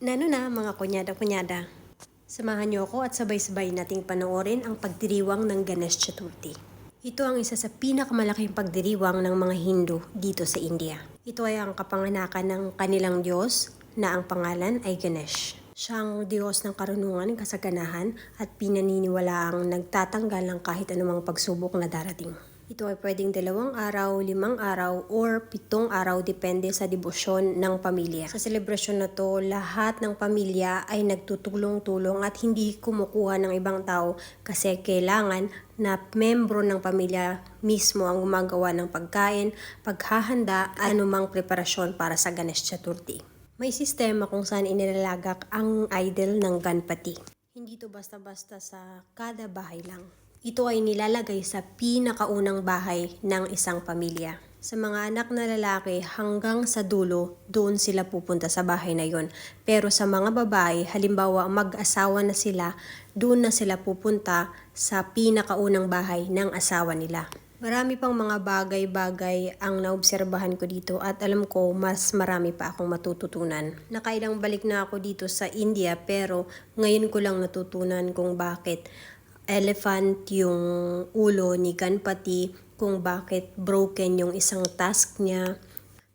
Nano na mga kunyada-kunyada. Samahan niyo ako at sabay-sabay nating panoorin ang pagdiriwang ng Ganesh Chaturthi. Ito ang isa sa pinakamalaking pagdiriwang ng mga Hindu dito sa India. Ito ay ang kapanganakan ng kanilang Diyos na ang pangalan ay Ganesh. Siya ang Diyos ng karunungan, kasaganahan at pinaniniwalaang nagtatanggal ng kahit anumang pagsubok na darating. Ito ay pwedeng 2 araw, 5 araw, or 7 araw depende sa debosyon ng pamilya. Sa selebrasyon na to, lahat ng pamilya ay nagtutulong-tulong at hindi kumukuha ng ibang tao kasi kailangan na membro ng pamilya mismo ang gumagawa ng pagkain, paghahanda at anumang preparasyon para sa Ganesh Chaturthi. May sistema kung saan inilalagak ang idol ng Ganpati. Hindi to basta-basta sa kada bahay lang. Ito ay nilalagay sa pinakaunang bahay ng isang pamilya. Sa mga anak na lalaki hanggang sa dulo, doon sila pupunta sa bahay na yon. Pero sa mga babae, halimbawa mag-asawa na sila, doon na sila pupunta sa pinakaunang bahay ng asawa nila. Marami pang mga bagay-bagay ang naobserbahan ko dito at alam ko mas marami pa akong matututunan. Nakailang balik na ako dito sa India pero ngayon ko lang natutunan kung bakit elephant yung ulo ni Ganpati, kung bakit broken yung isang tusk niya,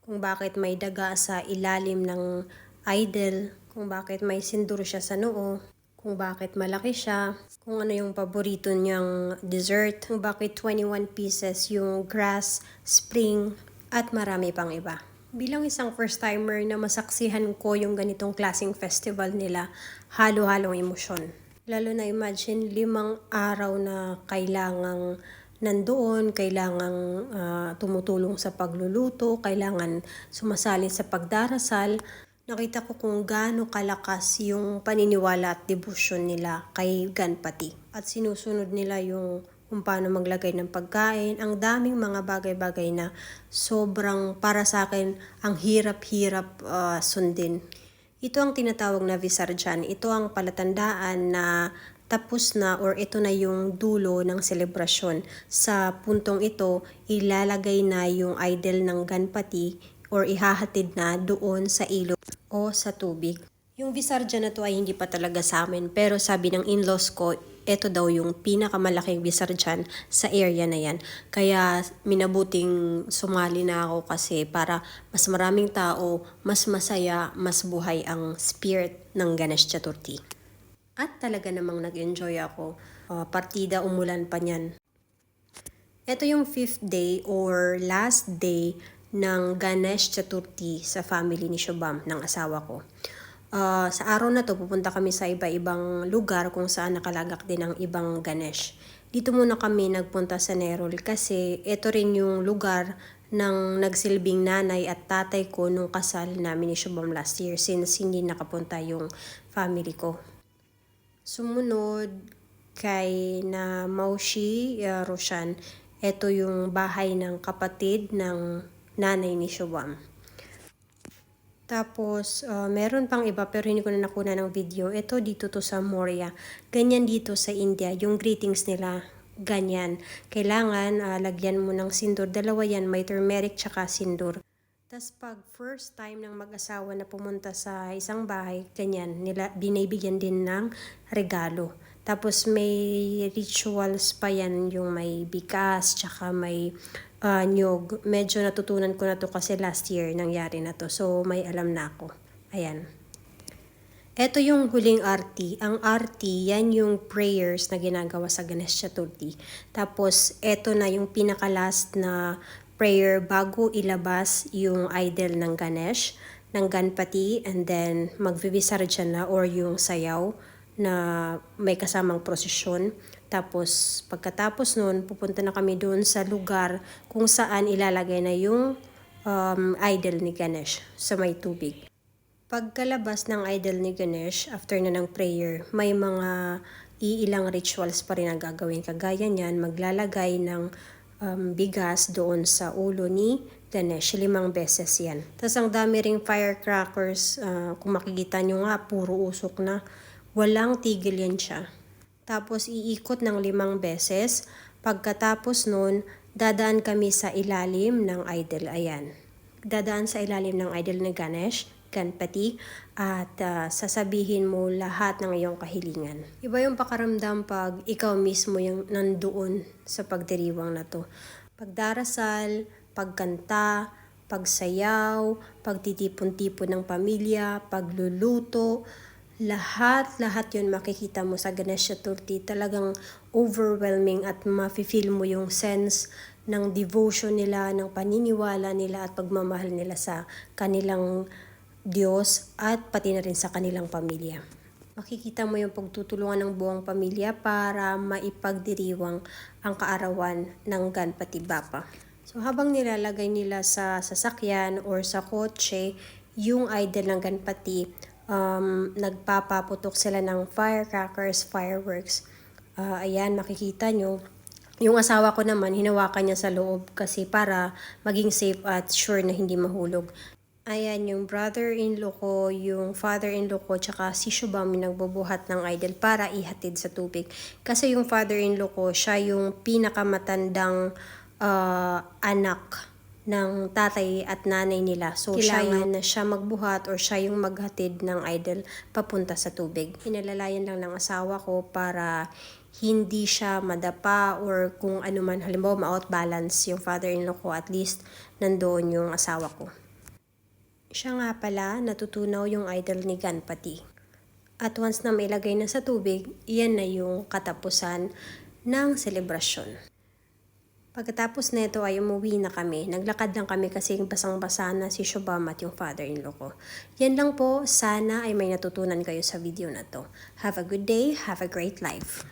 kung bakit may daga sa ilalim ng idol, kung bakit may sindur siya sa noo, kung bakit malaki siya, kung ano yung paborito niyang dessert, kung bakit 21 pieces yung grass, spring, at marami pang iba. Bilang isang first-timer na masaksihan ko yung ganitong klaseng festival nila, halo-halong emosyon. Lalo na imagine 5 araw na kailangang nandoon, kailangang tumutulong sa pagluluto, kailangan sumasali sa pagdarasal. Nakita ko kung gaano kalakas yung paniniwala at debosyon nila kay Ganpati. At sinusunod nila yung kung paano maglagay ng pagkain. Ang daming mga bagay-bagay na sobrang para sa akin ang hirap-hirap sundin. Ito ang tinatawag na Visarjan. Ito ang palatandaan na tapos na or ito na yung dulo ng selebrasyon. Sa puntong ito, ilalagay na yung idol ng Ganpati or ihahatid na doon sa ilog o sa tubig. Yung Visarjan na to ay hindi pa talaga sa amin pero sabi ng in-laws ko, ito daw yung pinakamalaking Visarjan sa area na yan. Kaya minabuting sumali na ako kasi para mas maraming tao, mas masaya, mas buhay ang spirit ng Ganesh Chaturthi. At talaga namang nag-enjoy ako. Partida umulan pa niyan. Ito yung 5th day or last day ng Ganesh Chaturthi sa family ni Shubham, ng asawa ko. Sa araw na to pupunta kami sa iba-ibang lugar kung saan nakalagak din ang ibang Ganesh. Dito muna kami nagpunta sa Nerul kasi ito rin yung lugar ng nagsilbing nanay at tatay ko nung kasal namin ni Shubham last year since hindi nakapunta yung family ko. Sumunod kay na Maushi Roshan, ito yung bahay ng kapatid ng nanay ni Shubham. Tapos, meron pang iba pero hindi ko na nakuna ng video. Ito dito to sa Moria. Ganyan dito sa India. Yung greetings nila, ganyan. Kailangan lagyan mo ng sindur. 2 yan, may turmeric tsaka sindur. Tapos pag first time ng mag-asawa na pumunta sa isang bahay, ganyan, binibigyan din ng regalo. Tapos may rituals pa yan, yung may bigas, tsaka may nyog. Medyo natutunan ko na to kasi last year nangyari na to. So may alam na ako. Ayan. Ito yung huling arti. Ang arti, yan yung prayers na ginagawa sa Ganesh Chaturthi. Tapos ito na yung pinaka-last na prayer bago ilabas yung idol ng Ganesh, ng Ganpati, and then magvivisarjan na or yung sayaw na may kasamang prosesyon. Tapos pagkatapos nun, pupunta na kami doon sa lugar kung saan ilalagay na yung idol ni Ganesh sa may tubig. Pagkalabas ng idol ni Ganesh, after na ng prayer, may mga iilang rituals pa rin ang gagawin. Kagaya niyan, maglalagay ng bigas doon sa ulo ni Ganesh. 5 beses yan. Tapos ang dami ring firecrackers. Kung makikita nyo nga, puro usok na. Walang tigil yan siya. Tapos iikot ng 5 beses. Pagkatapos nun, dadaan kami sa ilalim ng idol. Ayan. Dadaan sa ilalim ng idol ni Ganesh. Ganpati at sasabihin mo lahat ng iyong kahilingan. Iba yung pakaramdam pag ikaw mismo yung nandoon sa pagdiriwang na to. Pagdarasal, pagkanta, pagsayaw, pagtitipon-tipon ng pamilya, pagluluto, lahat yun makikita mo sa Ganesh Chaturthi. Talagang overwhelming at mafe-feel mo yung sense ng devotion nila, ng paniniwala nila at pagmamahal nila sa kanilang Diyos at pati na rin sa kanilang pamilya. Makikita mo yung pagtutulungan ng buong pamilya para maipagdiriwang ang kaarawan ng Ganpati Bappa. So habang nilalagay nila sa sasakyan or sa kotse yung idol ng Ganpati, nagpapaputok sila ng firecrackers, fireworks. Ayan, makikita nyo. Yung asawa ko naman, hinawakan niya sa loob kasi para maging safe at sure na hindi mahulog. Ayan, yung brother-in-law ko, yung father-in-law ko, tsaka si Shubham nagbubuhat ng idol para ihatid sa tubig. Kasi yung father-in-law ko, siya yung pinakamatandang anak ng tatay at nanay nila. So, kailangan na siya magbuhat or siya yung maghatid ng idol papunta sa tubig. Pinalalayan lang ng asawa ko para hindi siya madapa or kung ano man, halimbawa ma-outbalance yung father-in-law ko, at least nandoon yung asawa ko. Siya nga pala, natutunaw yung idol ni Ganpati. At once na mailagay na sa tubig, iyan na yung katapusan ng selebrasyon. Pagkatapos nito ay umuwi na kami. Naglakad lang kami kasi basang-basa na si Shubham at yung father-in-law ko. Yan lang po, sana ay may natutunan kayo sa video na to. Have a good day, have a great life.